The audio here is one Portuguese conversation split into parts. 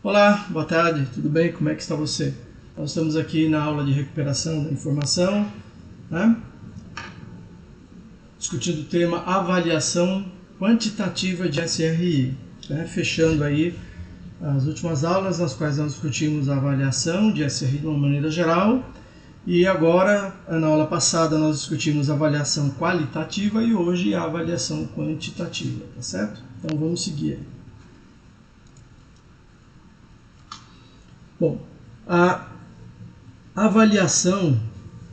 Olá, boa tarde, tudo bem? Como é que está você? Nós estamos aqui na aula de recuperação da informação, né? Discutindo o tema avaliação quantitativa de SRI, né? Fechando aí as últimas aulas nas quais nós discutimos a avaliação de SRI de uma maneira geral, e agora, na aula passada, nós discutimos a avaliação qualitativa e hoje a avaliação quantitativa, tá certo? Então vamos seguir. Bom, a avaliação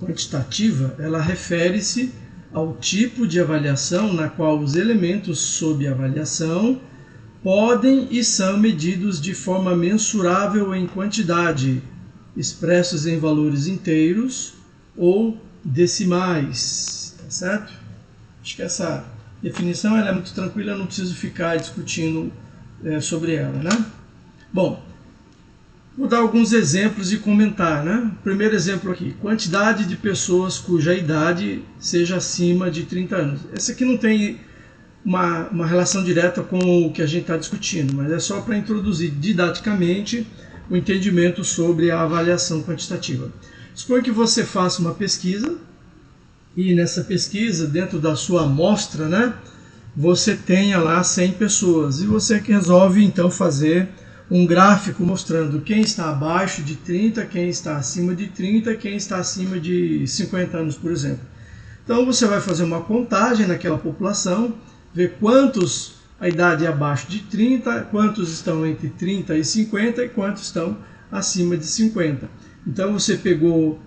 quantitativa, ela refere-se ao tipo de avaliação na qual os elementos sob avaliação podem e são medidos de forma mensurável em quantidade, expressos em valores inteiros ou decimais, tá certo? Acho que essa definição ela é muito tranquila, eu não preciso ficar discutindo sobre ela, né? Bom, vou dar alguns exemplos e comentar, né? Primeiro exemplo aqui, quantidade de pessoas cuja idade seja acima de 30 anos. Esse aqui não tem uma relação direta com o que a gente está discutindo, mas é só para introduzir didaticamente o entendimento sobre a avaliação quantitativa. Suponha que você faça uma pesquisa e nessa pesquisa, dentro da sua amostra, né, você tenha lá 100 pessoas e você resolve então fazer um gráfico mostrando quem está abaixo de 30, quem está acima de 30, quem está acima de 50 anos, por exemplo. Então você vai fazer uma contagem naquela população, ver quantos a idade é abaixo de 30, quantos estão entre 30 e 50 e quantos estão acima de 50. Então você pegou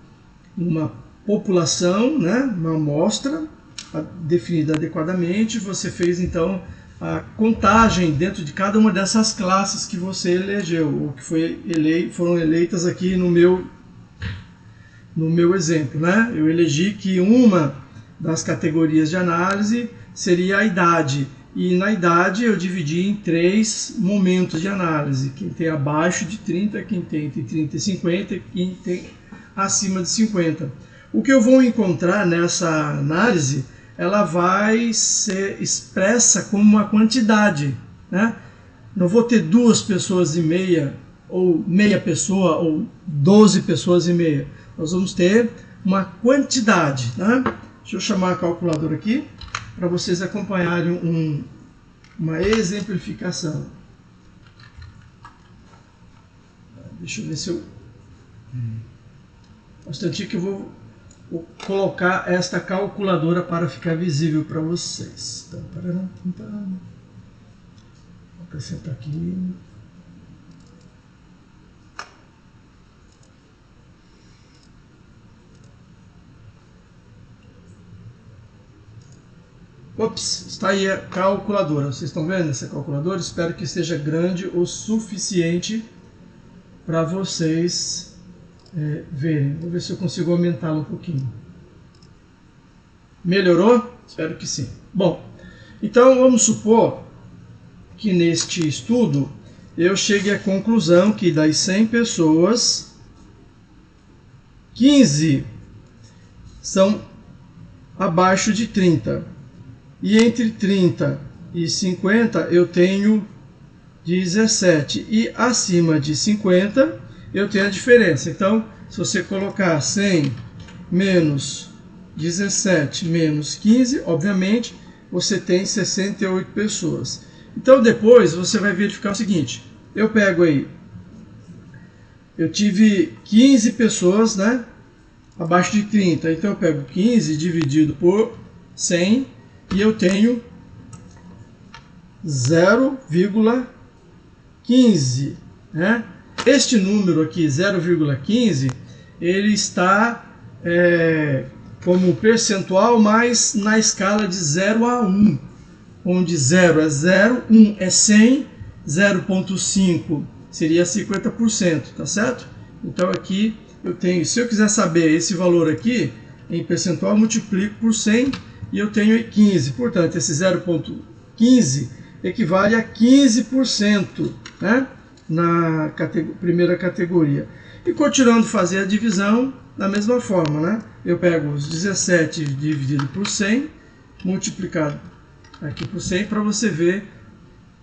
uma população, né, uma amostra definida adequadamente, você fez então a contagem dentro de cada uma dessas classes que você elegeu, ou que foram eleitas aqui no meu exemplo, né? Eu elegi que uma das categorias de análise seria a idade, e na idade eu dividi em 3 momentos de análise, quem tem abaixo de 30, quem tem entre 30 e 50 e quem tem acima de 50. O que eu vou encontrar nessa análise, ela vai ser expressa como uma quantidade, né? Não vou ter 2 pessoas e meia, ou meia pessoa, ou 12 pessoas e meia. Nós vamos ter uma quantidade, né? Deixa eu chamar a calculadora aqui, para vocês acompanharem uma exemplificação. Deixa eu ver se eu... Bastante que eu vou colocar esta calculadora para ficar visível para vocês. Então, vou acrescentar aqui. Ops, está aí a calculadora. Vocês estão vendo essa calculadora? Espero que esteja grande o suficiente para vocês verem. Vou ver se eu consigo aumentá-la um pouquinho. Melhorou? Espero que sim. Bom, então vamos supor que neste estudo eu chegue à conclusão que das 100 pessoas, 15 são abaixo de 30. E entre 30 e 50 eu tenho 17. E acima de 50 eu tenho a diferença. Então, se você colocar 100 menos 17 menos 15, obviamente, você tem 68 pessoas. Então, depois você vai verificar o seguinte. Eu pego aí, eu tive 15 pessoas, né, abaixo de 30. Então, eu pego 15 dividido por 100 e eu tenho 0,15, né? Este número aqui, 0,15, ele está como percentual, mas na escala de 0 a 1, onde 0 é 0, 1 é 100, 0,5 seria 50%, tá certo? Então aqui eu tenho, se eu quiser saber esse valor aqui, em percentual, eu multiplico por 100 e eu tenho 15. Portanto, esse 0,15 equivale a 15%, né? Na primeira categoria. E continuando a fazer a divisão da mesma forma, né? Eu pego os 17 dividido por 100, multiplicado aqui por 100, para você ver,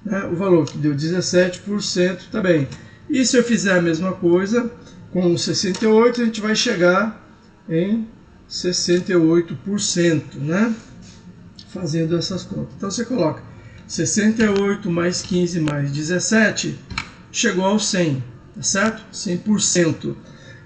né, o valor que deu 17% também. E se eu fizer a mesma coisa com 68, a gente vai chegar em 68%, né? Fazendo essas contas. Então você coloca 68 mais 15 mais 17, chegou ao 100, tá certo? 100%.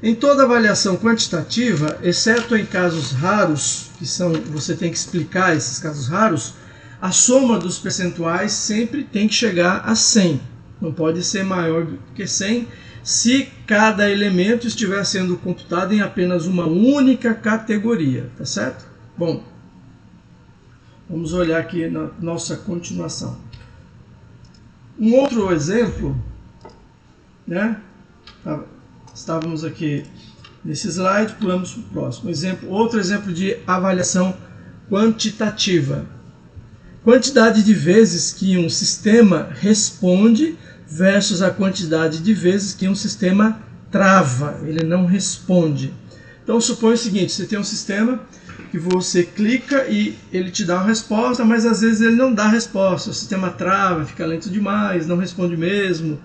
Em toda avaliação quantitativa, exceto em casos raros, que são, você tem que explicar esses casos raros, a soma dos percentuais sempre tem que chegar a 100. Não pode ser maior do que 100 se cada elemento estiver sendo computado em apenas uma única categoria, tá certo? Bom, vamos olhar aqui na nossa continuação. Um outro exemplo, né? Estávamos aqui nesse slide, pulamos para o próximo exemplo. Outro exemplo de avaliação quantitativa. Quantidade de vezes que um sistema responde versus a quantidade de vezes que um sistema trava, ele não responde. Então suponha o seguinte, você tem um sistema que você clica e ele te dá uma resposta, mas às vezes ele não dá a resposta, o sistema trava, fica lento demais, não responde mesmo.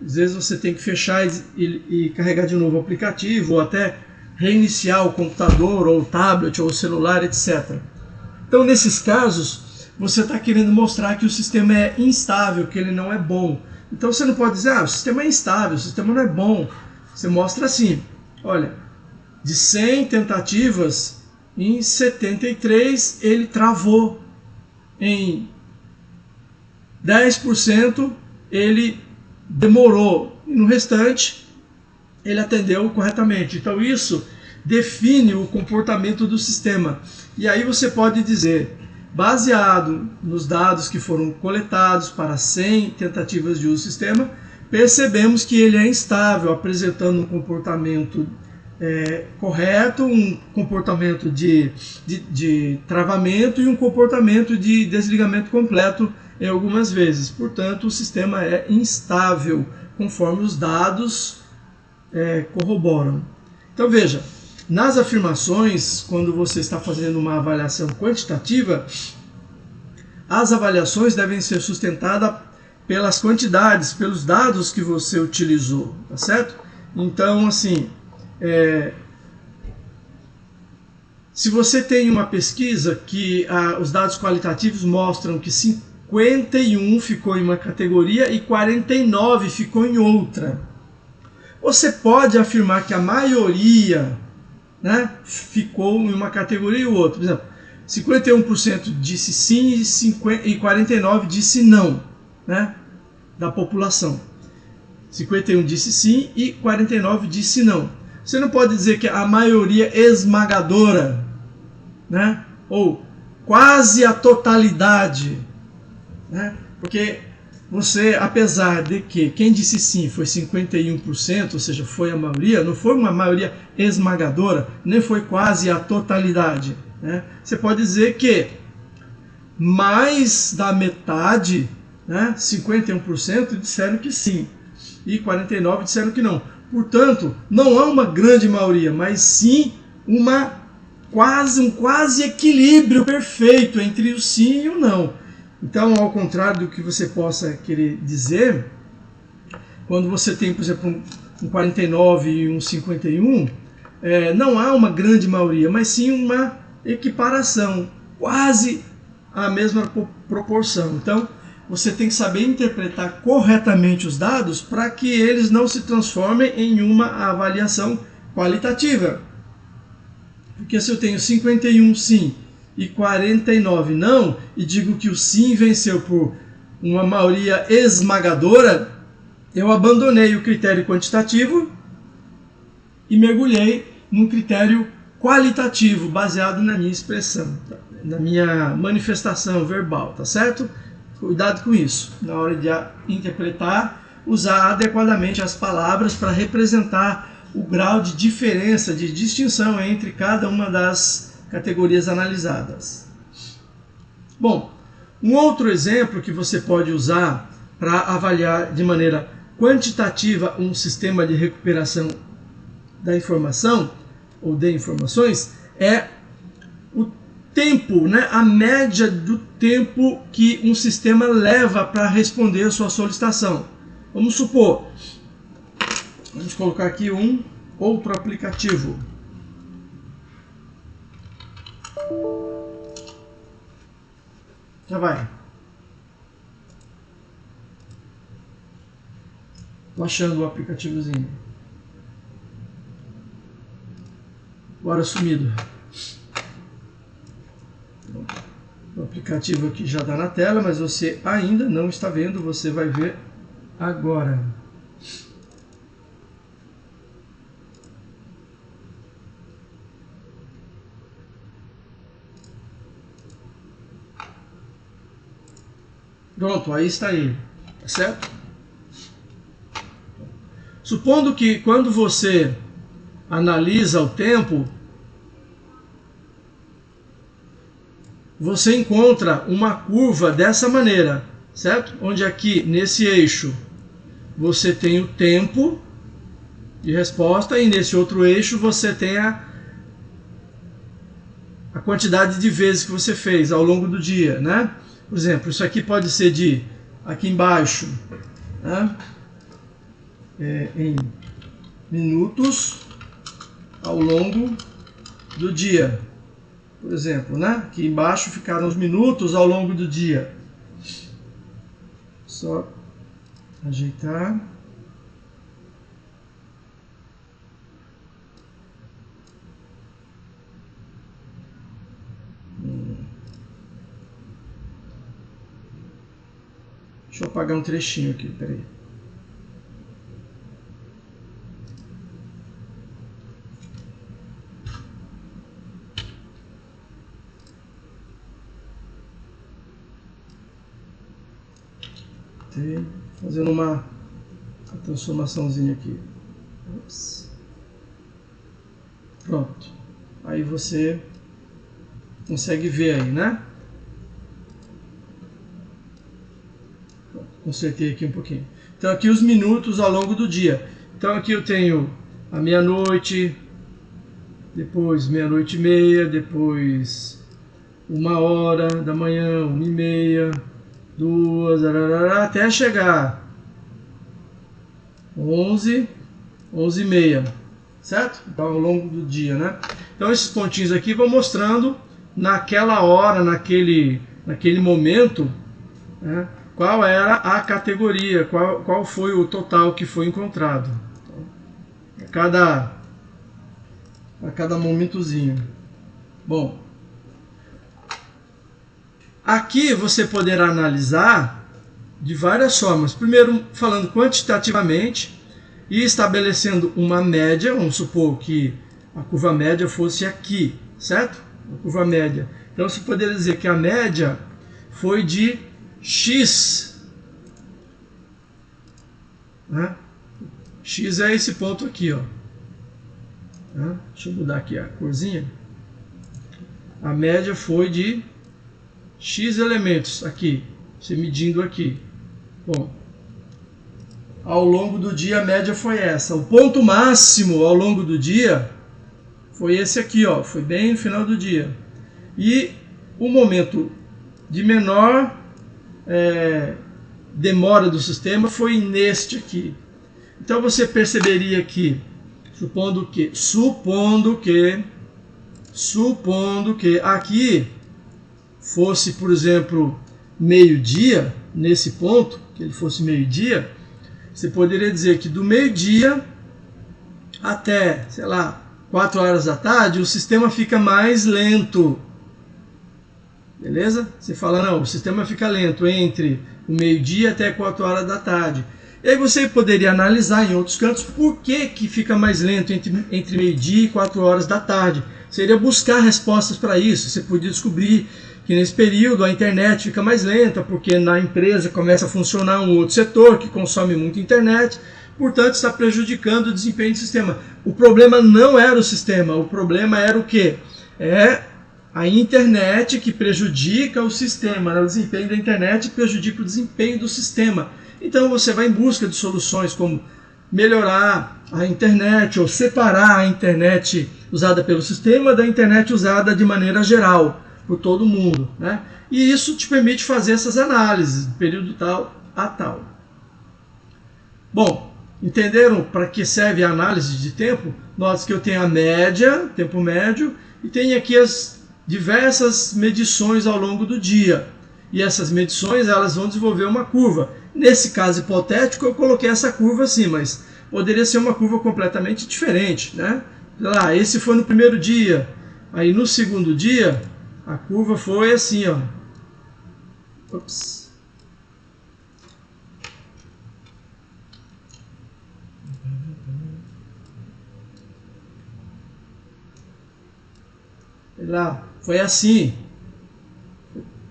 Às vezes você tem que fechar e carregar de novo o aplicativo, ou até reiniciar o computador, ou o tablet, ou o celular, etc. Então nesses casos, você está querendo mostrar que o sistema é instável, que ele não é bom. Então você não pode dizer, o sistema é instável, o sistema não é bom. Você mostra assim, olha, de 100 tentativas, em 73 ele travou, em 10% ele demorou, e no restante ele atendeu corretamente. Então isso define o comportamento do sistema. E aí você pode dizer, baseado nos dados que foram coletados para 100 tentativas de uso do sistema, percebemos que ele é instável, apresentando um comportamento correto, um comportamento de travamento e um comportamento de desligamento completo em algumas vezes. Portanto, o sistema é instável, conforme os dados corroboram. Então veja, nas afirmações, quando você está fazendo uma avaliação quantitativa, as avaliações devem ser sustentadas pelas quantidades, pelos dados que você utilizou, tá certo? Então, assim, se você tem uma pesquisa que os dados qualitativos mostram que 51 ficou em uma categoria e 49 ficou em outra, você pode afirmar que a maioria, né, ficou em uma categoria e outra. Por exemplo, 51% disse sim e 49% disse não, né, da população. 51 disse sim e 49 disse não. Você não pode dizer que a maioria esmagadora, né, ou quase a totalidade, né, porque você, apesar de que quem disse sim foi 51%, ou seja, foi a maioria, não foi uma maioria esmagadora, nem foi quase a totalidade, né? Você pode dizer que mais da metade, né, 51% disseram que sim e 49% disseram que não. Portanto, não há uma grande maioria, mas sim um quase equilíbrio perfeito entre o sim e o não. Então, ao contrário do que você possa querer dizer, quando você tem, por exemplo, um 49 e um 51, não há uma grande maioria, mas sim uma equiparação, quase a mesma proporção. Então, você tem que saber interpretar corretamente os dados para que eles não se transformem em uma avaliação qualitativa. Porque se eu tenho 51 sim e 49 não, e digo que o sim venceu por uma maioria esmagadora, eu abandonei o critério quantitativo e mergulhei num critério qualitativo, baseado na minha expressão, na minha manifestação verbal, tá certo? Cuidado com isso, na hora de interpretar, usar adequadamente as palavras para representar o grau de diferença, de distinção entre cada uma das categorias analisadas. Bom, um outro exemplo que você pode usar para avaliar de maneira quantitativa um sistema de recuperação da informação ou de informações é o tempo, né, a média do tempo que um sistema leva para responder a sua solicitação. Vamos supor, Vamos colocar aqui um outro aplicativo. Já vai. Tô achando o aplicativozinho. Agora sumido. O aplicativo aqui já está na tela, mas você ainda não está vendo, você vai ver agora. Pronto, aí está ele, tá certo? Supondo que quando você analisa o tempo, você encontra uma curva dessa maneira, certo? Onde aqui nesse eixo você tem o tempo de resposta e nesse outro eixo você tem a quantidade de vezes que você fez ao longo do dia, né? Por exemplo, isso aqui pode ser de aqui embaixo, né? Em minutos ao longo do dia. Por exemplo, né? Aqui embaixo ficaram os minutos ao longo do dia. Só ajeitar. Deixa eu apagar um trechinho aqui, peraí. Fazendo uma transformaçãozinha aqui. Ups. Pronto. Aí você consegue ver aí, né? Consertei aqui um pouquinho. Então aqui os minutos ao longo do dia. Então aqui eu tenho a meia-noite, depois meia-noite e meia, depois 1h da manhã, 1h30, 2, até chegar 11, 11h30, certo? Então ao longo do dia, né? Então esses pontinhos aqui vão mostrando naquela hora, naquele momento, né? Qual era a categoria, qual foi o total que foi encontrado. Então, a cada momentozinho. Bom, aqui você poderá analisar de várias formas. Primeiro, falando quantitativamente e estabelecendo uma média. Vamos supor que a curva média fosse aqui, certo? A curva média. Então, você poderia dizer que a média foi de X, né? X é esse ponto aqui, ó. Deixa eu mudar aqui a corzinha. A média foi de X elementos aqui, você medindo aqui. Bom, ao longo do dia a média foi essa. O ponto máximo ao longo do dia foi esse aqui, ó. Foi bem no final do dia. E o momento de menor demora do sistema foi neste aqui. Então você perceberia que, supondo que aqui fosse, por exemplo, meio-dia, nesse ponto, que ele fosse meio-dia, você poderia dizer que do meio-dia até, sei lá, 4 horas da tarde, o sistema fica mais lento. Beleza? Você fala, não, o sistema fica lento entre o meio-dia até 4 horas da tarde. E aí você poderia analisar em outros cantos por que fica mais lento entre meio-dia e 4 horas da tarde. Seria buscar respostas para isso. Você podia descobrir que nesse período a internet fica mais lenta, porque na empresa começa a funcionar um outro setor que consome muito internet, portanto está prejudicando o desempenho do sistema. O problema não era o sistema, o problema era o quê? É a internet que prejudica o sistema, né? O desempenho da internet prejudica o desempenho do sistema. Então você vai em busca de soluções como melhorar a internet ou separar a internet usada pelo sistema da internet usada de maneira geral, por todo mundo, né? E isso te permite fazer essas análises, de período tal a tal. Bom, Entenderam para que serve a análise de tempo? Note que eu tenho a média, tempo médio, e tenho aqui as diversas medições ao longo do dia. E essas medições elas vão desenvolver uma curva. Nesse caso hipotético eu coloquei essa curva assim, mas poderia ser uma curva completamente diferente, né? Lá, esse foi no primeiro dia, aí no segundo dia a curva foi assim, ó. Ops. Lá, foi assim,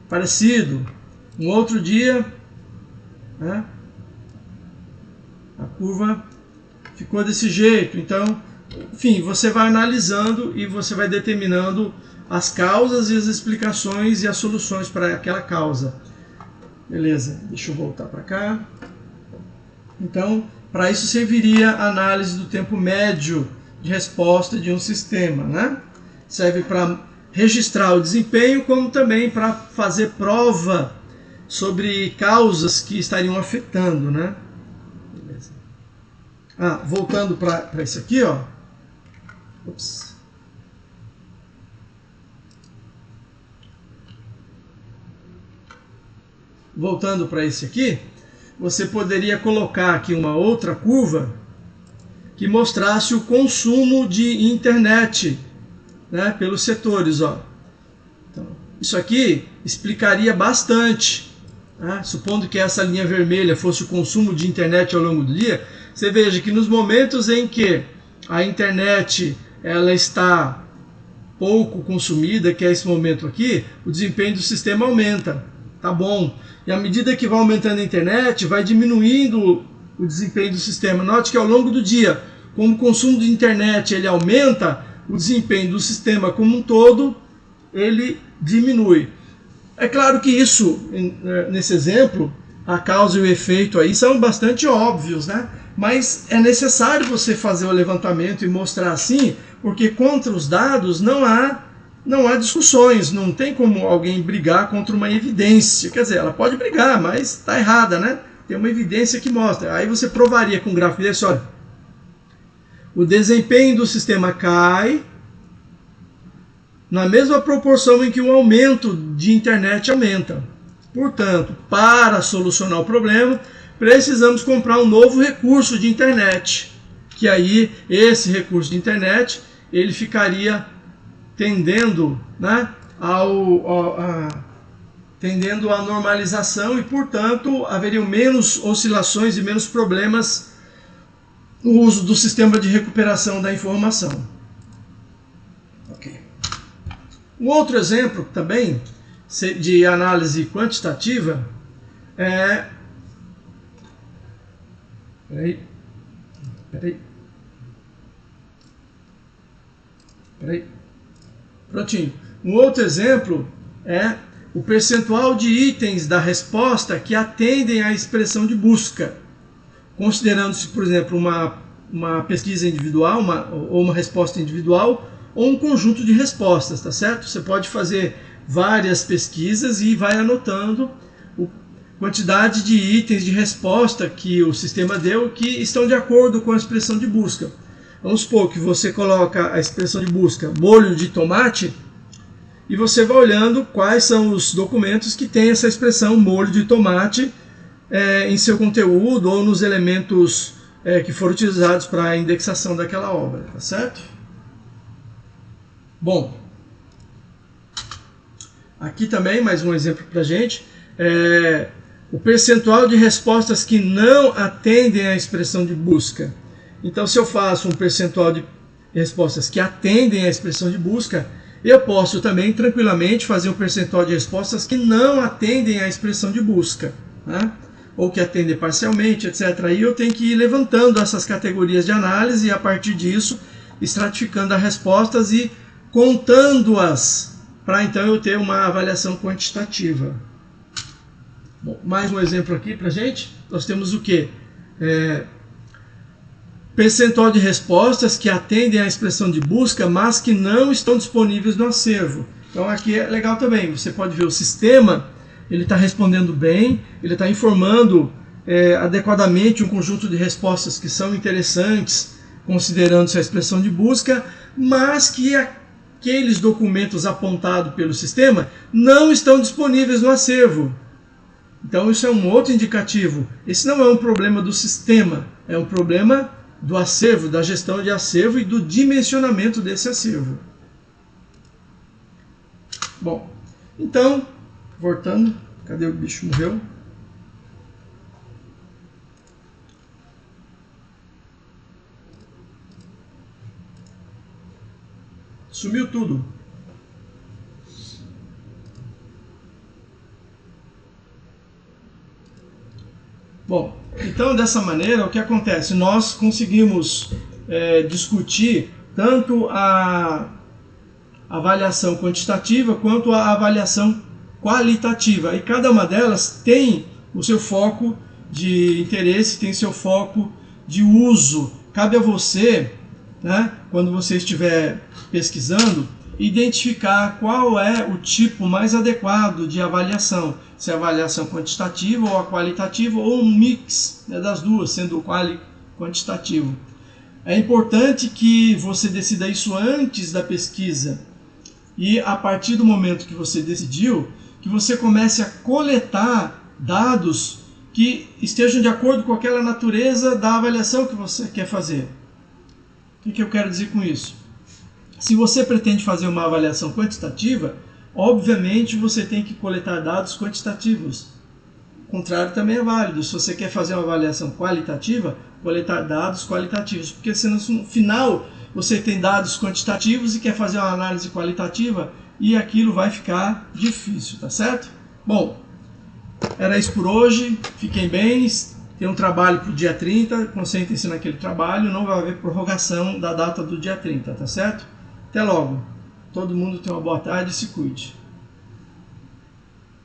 parecido. Um outro dia, né, a curva ficou desse jeito. Então, enfim, você vai analisando e você vai determinando as causas e as explicações e as soluções para aquela causa. Beleza, deixa eu voltar para cá. Então, para isso serviria a análise do tempo médio de resposta de um sistema, né? Serve para registrar o desempenho, como também para fazer prova sobre causas que estariam afetando, né? Beleza. Voltando para isso aqui, ó. Ops. Voltando para esse aqui, você poderia colocar aqui uma outra curva que mostrasse o consumo de internet, né, pelos setores, ó. Então, isso aqui explicaria bastante, né? Supondo que essa linha vermelha fosse o consumo de internet ao longo do dia, você veja que nos momentos em que a internet ela está pouco consumida, que é esse momento aqui, o desempenho do sistema aumenta, tá bom? E à medida que vai aumentando a internet, vai diminuindo o desempenho do sistema. Note que ao longo do dia, como o consumo de internet ele aumenta, o desempenho do sistema como um todo, ele diminui. É claro que isso, nesse exemplo, a causa e o efeito aí são bastante óbvios, né? Mas é necessário você fazer o levantamento e mostrar assim, porque contra os dados não há discussões, não tem como alguém brigar contra uma evidência. Quer dizer, ela pode brigar, mas está errada, né? Tem uma evidência que mostra. Aí você provaria com um gráfico desse, olha, o desempenho do sistema cai na mesma proporção em que o aumento de internet aumenta. Portanto, para solucionar o problema, precisamos comprar um novo recurso de internet, que aí esse recurso de internet ele ficaria tendendo, né, tendendo à normalização e, portanto, haveriam menos oscilações e menos problemas no uso do sistema de recuperação da informação. Ok. Um outro exemplo também de análise quantitativa é... Peraí. Prontinho. Um outro exemplo é o percentual de itens da resposta que atendem à expressão de busca. Considerando-se, por exemplo, uma pesquisa individual, ou uma resposta individual, ou um conjunto de respostas, tá certo? Você pode fazer várias pesquisas e vai anotando a quantidade de itens de resposta que o sistema deu que estão de acordo com a expressão de busca. Vamos supor que você coloca a expressão de busca molho de tomate e você vai olhando quais são os documentos que têm essa expressão molho de tomate em seu conteúdo ou nos elementos que foram utilizados para a indexação daquela obra, tá certo? Bom, aqui também mais um exemplo para a gente. O percentual de respostas que não atendem à expressão de busca. Então, se eu faço um percentual de respostas que atendem à expressão de busca, eu posso também tranquilamente fazer um percentual de respostas que não atendem à expressão de busca, né? Ou que atendem parcialmente, etc. Aí eu tenho que ir levantando essas categorias de análise e, a partir disso, estratificando as respostas e contando-as, para então eu ter uma avaliação quantitativa. Bom, mais um exemplo aqui para a gente. Nós temos o quê? Percentual de respostas que atendem à expressão de busca, mas que não estão disponíveis no acervo. Então aqui é legal também, você pode ver o sistema, ele está respondendo bem, ele está informando adequadamente um conjunto de respostas que são interessantes, considerando-se a expressão de busca, mas que aqueles documentos apontados pelo sistema não estão disponíveis no acervo. Então isso é um outro indicativo. Esse não é um problema do sistema, é um problema do acervo, da gestão de acervo e do dimensionamento desse acervo. Bom, então, voltando, cadê o bicho? Morreu? Sumiu tudo. Bom, então dessa maneira o que acontece? Nós conseguimos discutir tanto a avaliação quantitativa quanto a avaliação qualitativa. E cada uma delas tem o seu foco de interesse, tem seu foco de uso. Cabe a você, né, quando você estiver pesquisando, identificar qual é o tipo mais adequado de avaliação, se é a avaliação quantitativa ou a qualitativa, ou um mix, né, das duas, sendo o quantitativo. É importante que você decida isso antes da pesquisa e a partir do momento que você decidiu, que você comece a coletar dados que estejam de acordo com aquela natureza da avaliação que você quer fazer. O que eu quero dizer com isso? Se você pretende fazer uma avaliação quantitativa, obviamente você tem que coletar dados quantitativos. O contrário também é válido. Se você quer fazer uma avaliação qualitativa, coletar dados qualitativos. Porque senão no final você tem dados quantitativos e quer fazer uma análise qualitativa e aquilo vai ficar difícil, tá certo? Bom, era isso por hoje. Fiquem bem. Tem um trabalho para o dia 30, concentrem-se naquele trabalho. Não vai haver prorrogação da data do dia 30, tá certo? Até logo. Todo mundo tenha uma boa tarde e se cuide.